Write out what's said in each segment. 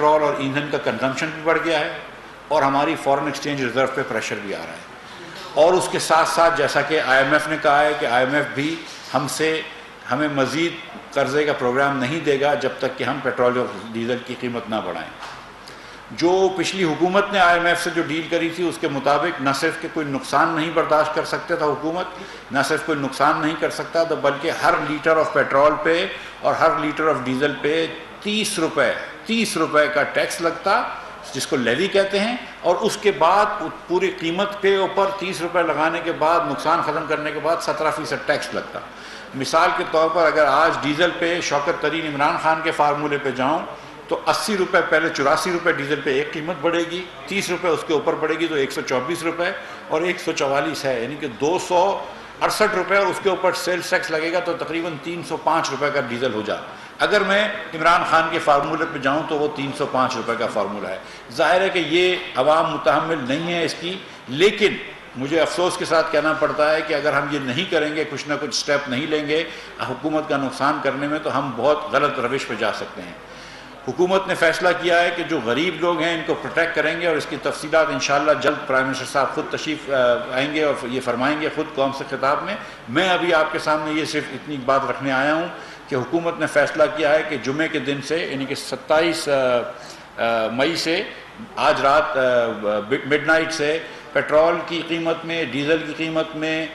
Petrol اور ایندھن کا کنزمپشن بھی بڑھ گیا ہے اور ہماری فارن ایکسچینج ریزرو پہ پریشر بھی آ رہا ہے، اور اس کے ساتھ ساتھ جیسا کہ IMF نے کہا ہے کہ IMF بھی ہمیں مزید قرضے کا پروگرام نہیں دے گا جب تک کہ ہم پیٹرول اور ڈیزل کی قیمت نہ بڑھائیں۔ جو پچھلی حکومت نے IMF سے جو ڈیل کری تھی اس کے مطابق نہ صرف کہ کوئی نقصان نہیں برداشت کر سکتے تھا حکومت، نہ صرف کوئی نقصان نہیں کر سکتا تھا، بلکہ ہر لیٹر آف پیٹرول پہ اور ہر لیٹر آف ڈیزل پہ 30 روپے کا ٹیکس لگتا، جس کو لیوی کہتے ہیں، اور اس کے بعد پوری قیمت کے اوپر 30 روپے لگانے کے بعد نقصان ختم کرنے کے بعد 17% ٹیکس لگتا۔ مثال کے طور پر اگر آج ڈیزل پہ شوکت ترین عمران خان کے فارمولے پہ جاؤں تو 80 روپے پہلے 84 روپے ڈیزل پہ ایک قیمت بڑھے گی، 30 روپے اس کے اوپر بڑھے گی تو 124 روپے اور 144 ہے، یعنی کہ 268 روپے، اور اس کے اوپر سیلز ٹیکس لگے گا تو تقریباً 305 روپے کا ڈیزل ہو جائے۔ اگر میں عمران خان کے فارمولے پہ جاؤں تو وہ 305 روپے کا فارمولہ ہے۔ ظاہر ہے کہ یہ عوام متحمل نہیں ہے اس کی، لیکن مجھے افسوس کے ساتھ کہنا پڑتا ہے کہ اگر ہم یہ نہیں کریں گے، کچھ نہ کچھ سٹیپ نہیں لیں گے حکومت کا نقصان کرنے میں، تو ہم بہت غلط روش پہ جا سکتے ہیں۔ حکومت نے فیصلہ کیا ہے کہ جو غریب لوگ ہیں ان کو پروٹیکٹ کریں گے، اور اس کی تفصیلات انشاءاللہ جلد پرائم منسٹر صاحب خود تشریف آئیں گے اور یہ فرمائیں گے خود قوم سے خطاب میں۔ میں ابھی آپ کے سامنے یہ صرف اتنی بات رکھنے آیا ہوں کہ حکومت نے فیصلہ کیا ہے کہ جمعے کے دن سے، یعنی کہ 27 مئی سے، آج رات مڈ نائٹ سے پیٹرول کی قیمت میں، ڈیزل کی قیمت میں،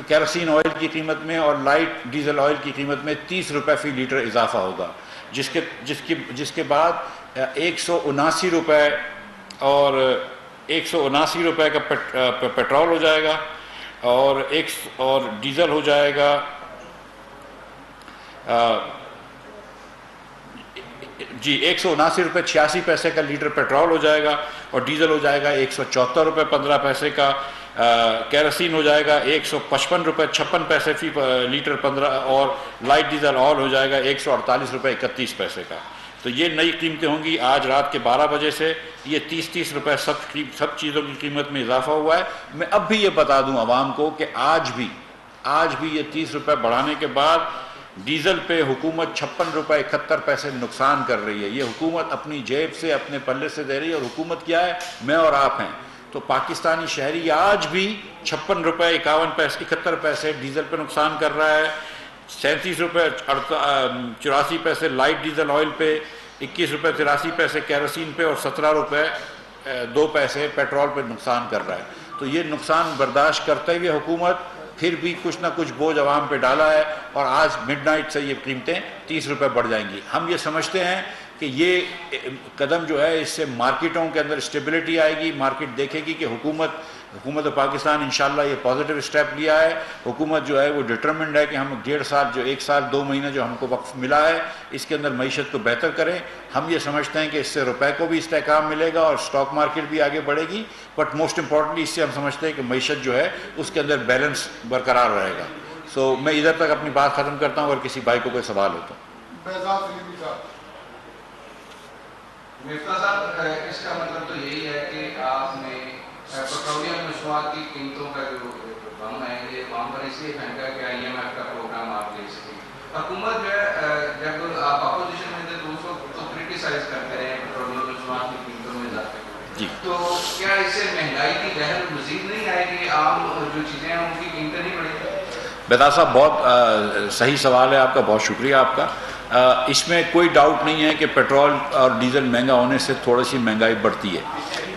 کیروسین آئل کی قیمت میں اور لائٹ ڈیزل آئل کی قیمت میں 30 روپے فی لیٹر اضافہ ہوگا، جس کے بعد 179 روپے اور 179 روپے کا پیٹرول ہو جائے گا اور ڈیزل ہو جائے گا جی 179 روپے 86 پیسے کا لیٹر پیٹرول ہو جائے گا، اور ڈیزل ہو جائے گا 174 روپے 15 پیسے کا، کیروسین ہو جائے گا 155 روپے 56 پیسے فی لیٹر 15، اور لائٹ ڈیزل آئل ہو جائے گا 148 روپے 31 پیسے کا۔ تو یہ نئی قیمتیں ہوں گی آج رات کے 12 بجے سے۔ یہ 30 روپے سب چیزوں کی قیمت میں اضافہ ہوا ہے۔ میں اب بھی یہ بتا دوں عوام کو کہ آج بھی یہ 30 روپے بڑھانے کے بعد ڈیزل پہ حکومت 56 روپے 71 پیسے نقصان کر رہی ہے۔ یہ حکومت اپنی جیب سے، اپنے پلے سے دے رہی ہے، اور حکومت کیا ہے؟ میں اور آپ ہیں۔ تو پاکستانی شہری آج بھی 56 روپے 71 پیسے ڈیزل پہ نقصان کر رہا ہے، 37 روپے 84 پیسے لائٹ ڈیزل آئل پہ، 21 روپے 83 پیسے کیروسین پہ، اور 17 روپے 2 پیسے پیٹرول پہ نقصان کر رہا ہے۔ تو یہ نقصان برداشت کرتے ہوئے حکومت پھر بھی کچھ نہ کچھ بوجھ عوام پہ ڈالا ہے، اور آج مڈ نائٹ سے یہ قیمتیں 30 روپے بڑھ جائیں گی۔ ہم یہ سمجھتے ہیں کہ یہ قدم جو ہے اس سے مارکیٹوں کے اندر اسٹیبلٹی آئے گی، مارکیٹ دیکھے گی کہ حکومت پاکستان انشاءاللہ یہ پازیٹیو اسٹیپ لیا ہے۔ حکومت جو ہے وہ ڈٹرمنڈ ہے کہ ہم 1.5 سال، جو 1 سال 2 مہینے جو ہم کو وقت ملا ہے، اس کے اندر معیشت کو بہتر کریں۔ ہم یہ سمجھتے ہیں کہ اس سے روپے کو بھی استحکام ملے گا اور اسٹاک مارکیٹ بھی آگے بڑھے گی، بٹ موسٹ امپورٹنٹلی اس سے ہم سمجھتے ہیں کہ معیشت جو ہے اس کے اندر بیلنس برقرار رہے گا۔ سو میں ادھر تک اپنی بات ختم کرتا ہوں، اور کسی بھائی کو کوئی سوال ہو تو۔ مفتاح صاحب، اس کا مطلب تو یہی ہے کہ آپ نے پیٹرولیم مصنوعات کی قیمتوں کا جو بم ہے یہ وہاں پر اس لیے پھینکا کہ IMF کا پروگرام آپ لے سکیں۔ حکومت جو ہے جب آپ اپوزیشن میں تھے تو اس وقت تو کرٹیسائز کرتے رہے پیٹرولیم مصنوعات کی قیمتوں میں اضافے کو، تو کیا اس سے مہنگائی کی لہر مزید نہیں آئے گی؟ عام جو چیزیں ہیں ان کی قیمتیں نہیں بڑھیں گی؟ بیدا صاحب بہت صحیح سوال ہے آپ کا، بہت شکریہ آپ کا۔ اس میں کوئی ڈاؤٹ نہیں ہے کہ پیٹرول اور ڈیزل مہنگا ہونے سے تھوڑی سی مہنگائی بڑھتی ہے،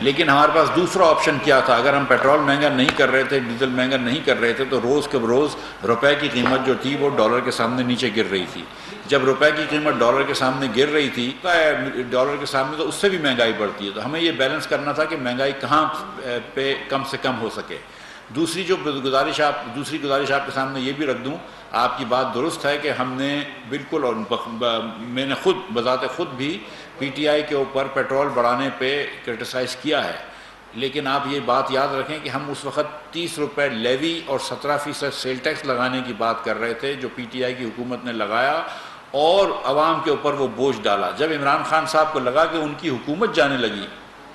لیکن ہمارے پاس دوسرا آپشن کیا تھا؟ اگر ہم پیٹرول مہنگا نہیں کر رہے تھے، ڈیزل مہنگا نہیں کر رہے تھے، تو روز کے روز روپے کی قیمت جو تھی وہ ڈالر کے سامنے نیچے گر رہی تھی۔ جب روپے کی قیمت ڈالر کے سامنے گر رہی تھی ڈالر کے سامنے، تو اس سے بھی مہنگائی بڑھتی ہے۔ تو ہمیں یہ بیلنس کرنا تھا کہ مہنگائی کہاں پہ کم سے کم ہو سکے۔ دوسری گزارش آپ کے سامنے یہ بھی رکھ دوں، آپ کی بات درست ہے کہ ہم نے بالکل، اور میں نے خود بذات خود بھی PTI کے اوپر پیٹرول بڑھانے پہ کرٹیسائز کیا ہے، لیکن آپ یہ بات یاد رکھیں کہ ہم اس وقت 30 روپے لیوی اور 17% سیل ٹیکس لگانے کی بات کر رہے تھے جو PTI کی حکومت نے لگایا، اور عوام کے اوپر وہ بوجھ ڈالا۔ جب عمران خان صاحب کو لگا کہ ان کی حکومت جانے لگی،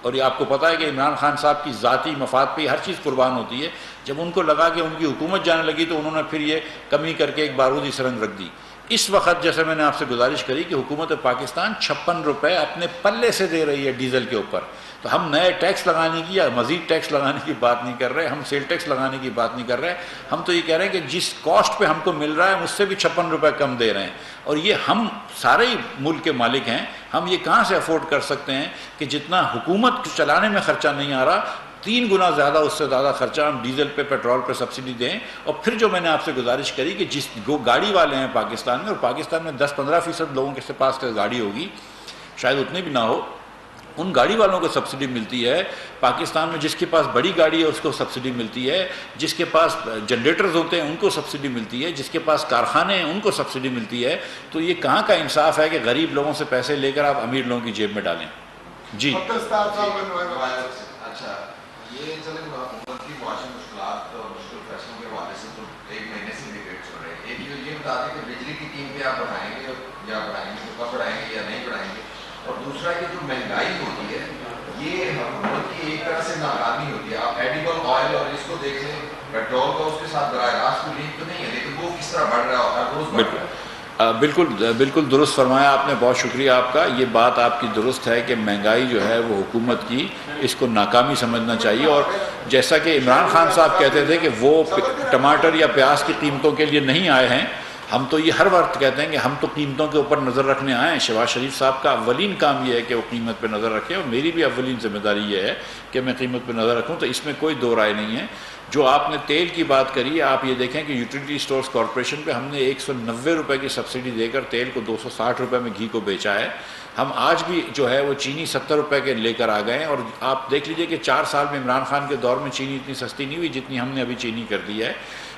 اور یہ آپ کو پتہ ہے کہ عمران خان صاحب کی ذاتی مفاد پہ ہر چیز قربان ہوتی ہے، جب ان کو لگا کہ ان کی حکومت جانے لگی تو انہوں نے پھر یہ کمی کر کے ایک بارودی سرنگ رکھ دی۔ اس وقت جیسے میں نے آپ سے گزارش کری کہ حکومت پاکستان 56 روپے اپنے پلے سے دے رہی ہے ڈیزل کے اوپر، تو ہم نئے ٹیکس لگانے کی یا مزید ٹیکس لگانے کی بات نہیں کر رہے، ہم سیل ٹیکس لگانے کی بات نہیں کر رہے، ہم تو یہ کہہ رہے ہیں کہ جس کاسٹ پہ ہم کو مل رہا ہے اس سے بھی 56 روپے کم دے رہے ہیں، اور یہ ہم سارے ہی ملک کے مالک ہیں، ہم یہ کہاں سے افورڈ کر سکتے ہیں کہ جتنا حکومت چلانے میں خرچہ نہیں آ رہا 3 گنا زیادہ، اس سے زیادہ خرچہ ہم ڈیزل پہ پیٹرول پہ سبسڈی دیں۔ اور پھر جو میں نے آپ سے گزارش کری کہ جس گاڑی والے ہیں پاکستان میں، اور پاکستان میں 10-15% لوگوں کے پاس گاڑی ہوگی، شاید اتنے بھی نہ ہو، ان گاڑی والوں کو سبسڈی ملتی ہے۔ پاکستان میں جس کے پاس بڑی گاڑی ہے اس کو سبسڈی ملتی ہے، جس کے پاس جنریٹرز ہوتے ہیں ان کو سبسڈی ملتی ہے، جس کے پاس کارخانے ہیں ان کو سبسڈی ملتی ہے۔ تو یہ کہاں کا انصاف ہے کہ غریب لوگوں سے پیسے لے کر آپ امیر لوگوں کی جیب میں ڈالیں؟ جی اچھا، یہ چلیں حکومت کی معاشی مشکلات اور مشکل فیصلوں کے حوالے سے تو 1 مہینے سے ڈبیٹ چل رہے ہیں۔ ایک یہ بتا دیں کہ بجلی کی قیمتیں آپ بڑھائیں گے یا بڑھائیں گے، کب بڑھائیں گے یا نہیں بڑھائیں گے، اور دوسرا کہ جو مہنگائی ہوتی ہے یہ حکومت کی ایک طرح سے ناکامی ہوتی ہے۔ آپ ایڈیبل آئل اور اس کو دیکھ لیں، پیٹرول کا اس کے ساتھ براہ راست کوئی لنک تو نہیں ہے، لیکن وہ کس طرح بڑھ رہا ہے، ہر روز بڑھ رہا ہے۔ بالکل درست فرمایا آپ نے، بہت شکریہ آپ کا۔ یہ بات آپ کی درست ہے کہ مہنگائی جو ہے وہ حکومت کی اس کو ناکامی سمجھنا چاہیے، اور جیسا کہ عمران خان صاحب کہتے تھے کہ وہ ٹماٹر یا پیاز کی قیمتوں کے لیے نہیں آئے ہیں، ہم تو یہ ہر وقت کہتے ہیں کہ ہم تو قیمتوں کے اوپر نظر رکھنے آئے ہیں۔ شہباز شریف صاحب کا اولین کام یہ ہے کہ وہ قیمت پہ نظر رکھیں، اور میری بھی اولین ذمہ داری یہ ہے کہ میں قیمت پہ نظر رکھوں، تو اس میں کوئی دو رائے نہیں ہے۔ جو آپ نے تیل کی بات کری، آپ یہ دیکھیں کہ یوٹیلیٹی اسٹورز کارپوریشن پہ ہم نے 190 روپے کی سبسڈی دے کر تیل کو 260 روپے میں گھی کو بیچا ہے۔ ہم آج بھی جو ہے وہ چینی 70 روپے کے لے کر آ گئے ہیں، اور آپ دیکھ لیجئے کہ 4 سال میں عمران خان کے دور میں چینی اتنی سستی نہیں ہوئی جتنی ہم نے ابھی چینی کر دی ہے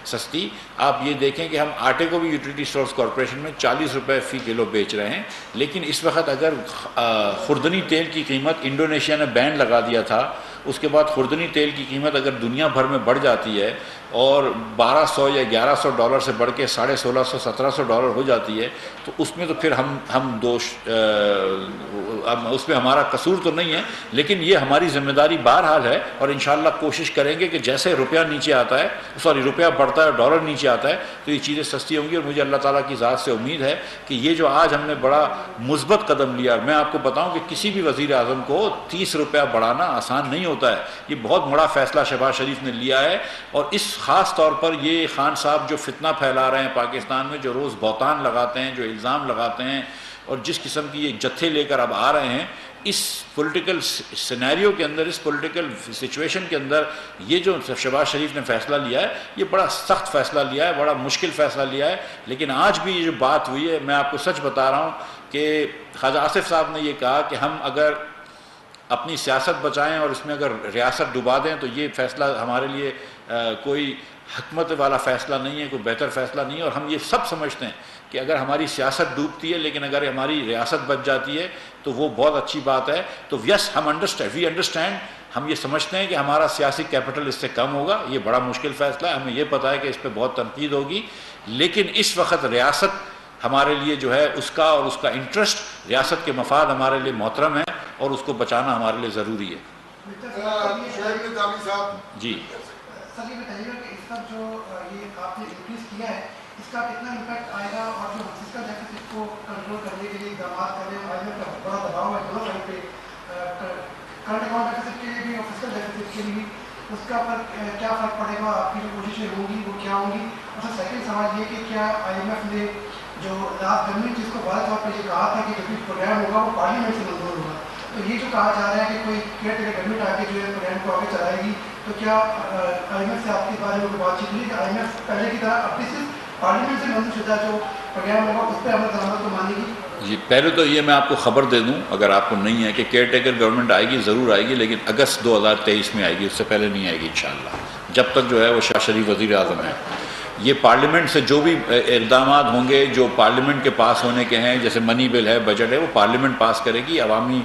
سستی۔ آپ یہ دیکھیں کہ ہم آٹے کو بھی یوٹیلیٹی اسٹورز کارپوریشن میں 40 روپے فی کلو بیچ رہے ہیں، لیکن اس وقت اگر خوردنی تیل کی قیمت، انڈونیشیا نے بین لگا دیا تھا، اس کے بعد خوردنی تیل کی قیمت اگر دنیا بھر میں بڑھ جاتی ہے اور 1200 یا 1100 ڈالر سے بڑھ کے 1650 1700 ڈالر ہو جاتی ہے، تو اس میں تو پھر ہم دوش اس میں ہمارا قصور تو نہیں ہے، لیکن یہ ہماری ذمہ داری بہرحال ہے، اور انشاءاللہ کوشش کریں گے کہ جیسے روپیہ نیچے آتا ہے، روپیہ بڑھتا ہے، ڈالر نیچے آتا ہے، تو یہ چیزیں سستی ہوں گی، اور مجھے اللہ تعالیٰ کی ذات سے امید ہے کہ یہ جو آج ہم نے بڑا مثبت قدم لیا، میں آپ کو بتاؤں کہ کسی بھی وزیر اعظم کو 30 روپیہ بڑھانا آسان نہیں ہوتا ہے، یہ بہت بڑا فیصلہ شہباز شریف نے لیا ہے، اور اس خاص طور پر یہ خان صاحب جو فتنہ پھیلا رہے ہیں پاکستان میں، جو روز بہتان لگاتے ہیں، جو الزام لگاتے ہیں، اور جس قسم کی یہ جتھے لے کر اب آ رہے ہیں، اس پولیٹیکل سینیریو کے اندر، اس پولیٹیکل سچویشن کے اندر، یہ جو شہباز شریف نے فیصلہ لیا ہے یہ بڑا سخت فیصلہ لیا ہے، بڑا مشکل فیصلہ لیا ہے، لیکن آج بھی یہ جو بات ہوئی ہے، میں آپ کو سچ بتا رہا ہوں کہ خواجہ آصف صاحب نے یہ کہا کہ ہم اگر اپنی سیاست بچائیں اور اس میں اگر ریاست ڈبا دیں تو یہ فیصلہ ہمارے لیے کوئی حکمت والا فیصلہ نہیں ہے، کوئی بہتر فیصلہ نہیں ہے، اور ہم یہ سب سمجھتے ہیں کہ اگر ہماری سیاست ڈوبتی ہے لیکن اگر ہماری ریاست بچ جاتی ہے تو وہ بہت اچھی بات ہے۔ تو یس، وی انڈرسٹینڈ، ہم یہ سمجھتے ہیں کہ ہمارا سیاسی کیپٹل اس سے کم ہوگا، یہ بڑا مشکل فیصلہ ہے، ہمیں یہ پتہ ہے کہ اس پہ بہت تنقید ہوگی، لیکن اس وقت ریاست ہمارے لیے جو ہے اس کا اور اس کا انٹرسٹ، ریاست کے مفاد ہمارے لیے محترم ہے، اور اس کو بچانا ہمارے لیے ضروری ہے۔ جی سر یہ بتائیے گا کہ اس کا جو یہ آپ نے انکریز کیا ہے اس کا کتنا امپیکٹ آئے گا، اور جو فسکل ڈیفیسٹ کو کنٹرول کرنے کے لیے اقدامات کریں، آئی ایم ایف کا بڑا دباؤ ہے دونوں سائڈ پہ، کرنٹ اکاؤنٹ ڈیفیسٹ کے لیے بھی اور فسکل ڈیفیسٹ کے لیے بھی، اس کا پر کیا فرق پڑے گا، آپ کی جو کوششیں ہوں گی وہ کیا ہوں گی؟ اور سر سیکنڈ سوال یہ کہ کیا آئی ایم ایف نے جو رات گورنمنٹ جس کو واضح طور پہ یہ کہا تھا کہ جو بھی پروگرام ہوگا وہ پارلیمنٹ سے منظور ہوگا، تو یہ جو کہا جا رہا ہے کہ کوئی کیئر ٹیکر گورنمنٹ آ کے جو ہے پروگرام کو آگے چلائے گی، تو کیا آئی ایم ایف سے آپ کے بارے میں کوئی بات چیت ہوئی کہ آئی ایم ایف پہلے کی طرح اب بھی صرف پارلیمنٹ سے منظور شدہ جو پروگرام ہوگا اس پہ عمل درآمد کو مانے گی؟ جی، پہلے تو یہ میں آپ کو خبر دے دوں اگر آپ کو نہیں ہے کہ کیئر ٹیکر گورنمنٹ آئے گی، ضرور آئے گی، لیکن اگست 2023 میں آئے گی، اس سے پہلے نہیں آئے گی انشاءاللہ، جب تک جو ہے وہ شاہ شریف وزیر اعظم ہے۔ یہ پارلیمنٹ سے جو بھی اقدامات ہوں گے جو پارلیمنٹ کے پاس ہونے کے ہیں، جیسے منی بل ہے، بجٹ ہے، وہ پارلیمنٹ پاس کرے گی، عوامی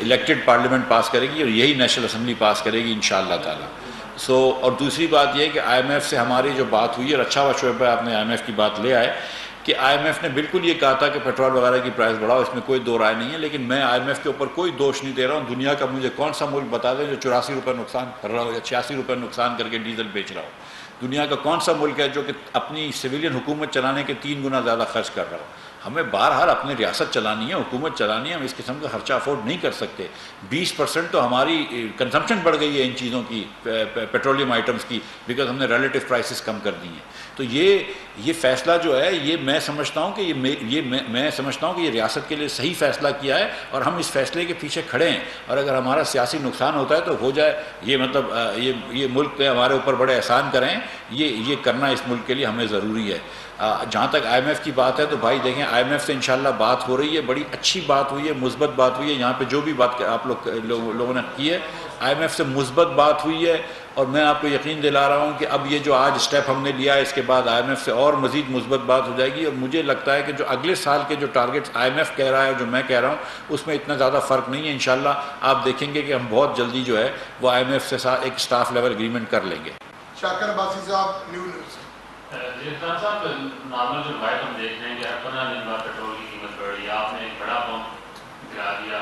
الیکٹڈ پارلیمنٹ پاس کرے گی، اور یہی نیشنل اسمبلی پاس کرے گی انشاءاللہ تعالی۔ اور دوسری بات یہ کہ آئی ایم ایف سے ہماری جو بات ہوئی ہے، اور اچھا ہوا شعیب آپ نے آئی ایم ایف کی بات لے آئے، کہ آئی ایم ایف نے بالکل یہ کہا تھا کہ پیٹرول وغیرہ کی پرائس بڑھاؤ، اس میں کوئی دو رائے نہیں ہے، لیکن میں آئی ایم ایف کے اوپر کوئی دوش نہیں دے رہا ہوں۔ دنیا کا مجھے کون سا ملک بتا دیں جو 84 روپے نقصان کر رہا ہو یا 86 روپے نقصان کر کے ڈیزل بیچ رہا ہو؟ دنیا کا کون سا ملک ہے جو کہ اپنی سویلین حکومت چلانے کے 3 گنا زیادہ خرچ کر رہا ہو؟ ہمیں بہرحال اپنی ریاست چلانی ہے، حکومت چلانی ہے، ہم اس قسم کا خرچہ افورڈ نہیں کر سکتے۔ 20% تو ہماری کنزمپشن بڑھ گئی ہے ان چیزوں کی، پیٹرولیم آئٹمس کی، بیکاز ہم نے ریلیٹیو پرائسز کم کر دی ہیں۔ تو یہ فیصلہ جو ہے یہ میں سمجھتا ہوں کہ میں سمجھتا ہوں کہ یہ ریاست کے لیے صحیح فیصلہ کیا ہے، اور ہم اس فیصلے کے پیچھے کھڑے ہیں، اور اگر ہمارا سیاسی نقصان ہوتا ہے تو ہو جائے، یہ مطلب یہ ملک پہ ہمارے اوپر بڑے احسان کریں، یہ کرنا اس ملک کے لیے ہمیں ضروری ہے۔ جہاں تک آئی ایم ایف کی بات ہے تو بھائی دیکھیں، آئی ایم ایف سے انشاءاللہ بات ہو رہی ہے، بڑی اچھی بات ہوئی ہے، مثبت بات ہوئی ہے۔ یہاں پہ جو بھی بات آپ لوگوں نے کی ہے، آئی ایم ایف سے مثبت بات ہوئی ہے، اور میں آپ کو یقین دلا رہا ہوں کہ اب یہ جو آج اسٹیپ ہم نے لیا ہے، اس کے بعد آئی ایم ایف سے اور مزید مثبت بات ہو جائے گی، اور مجھے لگتا ہے کہ جو اگلے سال کے جو ٹارگیٹس آئی ایم ایف کہہ رہا ہے اور جو میں کہہ رہا ہوں، اس میں اتنا زیادہ فرق نہیں ہے۔ انشاءاللہ آپ دیکھیں گے کہ ہم بہت جلدی جو ہے وہ آئی ایم ایف سے ساتھ ایک اسٹاف لیول اگریمنٹ کر لیں گے۔ شاکر عباسی صاحب، نیو نیوز۔ عرفان صاحب، نارمل جو روایت ہم دیکھ رہے ہیں کہ ہر 15 دن بعد پیٹرول کی قیمت بڑھ رہی ہے، آپ نے ایک بڑا پمپ گرا دیا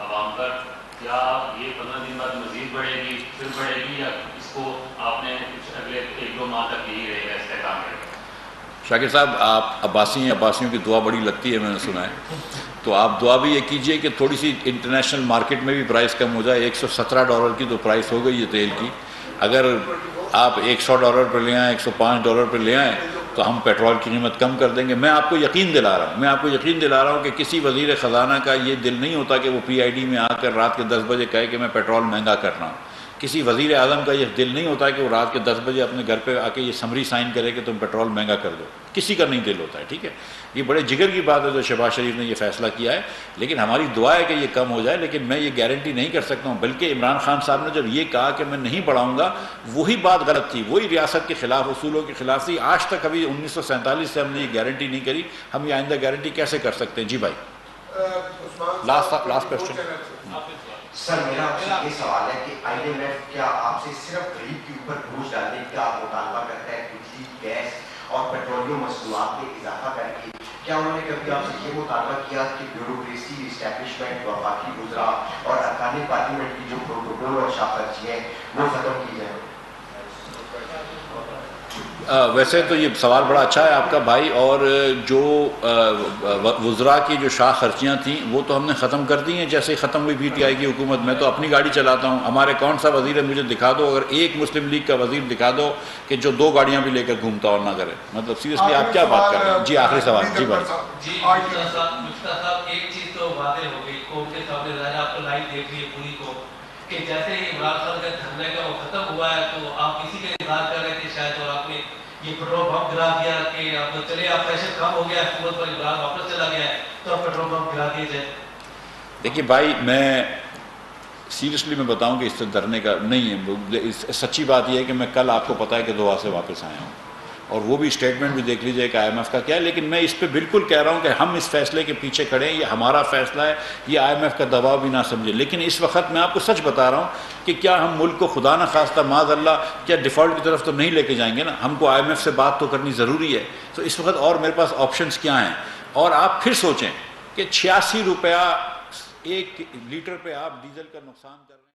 عوام پر، کیا یہ 15 دن بعد مزید بڑھے گی، پھر بڑھے گی، یا اس کو آپ نے کچھ اگلے 1-2 ماہ تک یہی رہے گا استحکام کرے گا؟ شاکر صاحب، آپ عباسی ہیں، عباسیوں کی دعا بڑی لگتی ہے، میں نے سنا ہے، تو آپ دعا بھی یہ کیجئے کہ تھوڑی سی انٹرنیشنل مارکیٹ میں بھی پرائس کم ہو جائے۔ $117 کی تو پرائس ہو گئی ہے تیل کی، اگر آپ $100 پہ لے آئیں، $105 پہ لے آئیں تو ہم پیٹرول کی قیمت کم کر دیں گے۔ میں آپ کو یقین دلا رہا ہوں کہ کسی وزیر خزانہ کا یہ دل نہیں ہوتا کہ وہ پی آئی ڈی میں آ کر رات کے 10 بجے کہے کہ میں پیٹرول مہنگا کر رہا ہوں۔ کسی وزیر اعظم کا یہ دل نہیں ہوتا کہ وہ رات کے 10 بجے اپنے گھر پہ آ کے یہ سمری سائن کرے کہ تم پیٹرول مہنگا کر دو، کسی کا نہیں دل ہوتا ہے، ٹھیک ہے۔ یہ بڑے جگر کی بات ہے جو شہباز شریف نے یہ فیصلہ کیا ہے، لیکن ہماری دعا ہے کہ یہ کم ہو جائے، لیکن میں یہ گارنٹی نہیں کر سکتا ہوں۔ بلکہ عمران خان صاحب نے جب یہ کہا کہ میں نہیں بڑھاؤں گا، وہی بات غلط تھی، وہی ریاست کے خلاف، اصولوں کے خلاف تھی۔ آج تک ابھی 1947 سے ہم نے یہ گارنٹی نہیں کری، ہم یہ آئندہ گارنٹی کیسے کر سکتے ہیں؟ جی بھائی، لاسٹ کوشچن۔ سر، میرا آپ سے یہ سوال ہے کہ آئی ایم ایف کیا آپ سے صرف غریب کے اوپر بوجھ ڈالنے کا مطالبہ کرتا ہے، بجلی، گیس اور پیٹرولیم مصنوعات میں اضافہ کر کے؟ کیا انہوں نے کبھی آپ سے یہ مطالبہ کیا کہ بیوروکریسی، اسٹیبلشمنٹ، وفاقی وزراء اور ارکان پارلیمنٹ کی جو پروٹوکول اور شاہ خرچیاں ہیں وہ ختم کی جائیں؟ ویسے تو یہ سوال بڑا اچھا ہے آپ کا بھائی، اور جو وزراء کی جو شاہ خرچیاں تھیں وہ تو ہم نے ختم کر دی ہیں جیسے ختم ہوئی پی ٹی آئی کی حکومت۔ میں تو اپنی گاڑی چلاتا ہوں، ہمارے کون سا وزیر ہے مجھے دکھا دو، اگر ایک مسلم لیگ کا وزیر دکھا دو کہ جو 2 گاڑیاں بھی لے کر گھومتا اور نہ کرے، مطلب سیریسلی آپ کیا بات کر رہے ہیں؟ جی آخری سوال۔ جی بھائی، جی مفتیٰ صاحب، ایک چیز تو واضح ہو گئی، قوم کے سامنے ظاہر آپ کو لائیو دیکھ رہی ہے پوری کو، کہ جیسے ہی عمران خان کا دھرنے کا وہ ختم ہوا ہے تو آپ اسی کا انتظار کر رہے تھے شاید، اور آپ نے یہ پیٹرول پمپ گرا دیا کہ اب چلے آپ پریشر کم ہو گیا، حکومت پر عمران واپس چلا گیا ہے تو اب پیٹرول پمپ گرا دیے جائے۔ دیکھیے بھائی، میں سیریسلی میں بتاؤں کہ اس سے ڈرنے کا نہیں ہے۔ سچی بات یہ ہے کہ میں کل آپ کو پتہ ہے کہ دعا سے واپس آیا ہوں، اور وہ بھی اسٹیٹمنٹ بھی دیکھ لیجئے کہ آئی ایم ایف کا کیا ہے، لیکن میں اس پہ بالکل کہہ رہا ہوں کہ ہم اس فیصلے کے پیچھے کھڑے ہیں، یہ ہمارا فیصلہ ہے، یہ آئی ایم ایف کا دباؤ بھی نہ سمجھے۔ لیکن اس وقت میں آپ کو سچ بتا رہا ہوں کہ کیا ہم ملک کو خدا نہ خواستہ معاذ اللہ کیا ڈیفالٹ کی طرف تو نہیں لے کے جائیں گے نا، ہم کو آئی ایم ایف سے بات تو کرنی ضروری ہے۔ تو اس وقت اور میرے پاس آپشنز کیا ہیں؟ اور آپ پھر سوچیں کہ 86 روپیہ 1 لیٹر پہ آپ ڈیزل کا نقصان کر رہے ہیں۔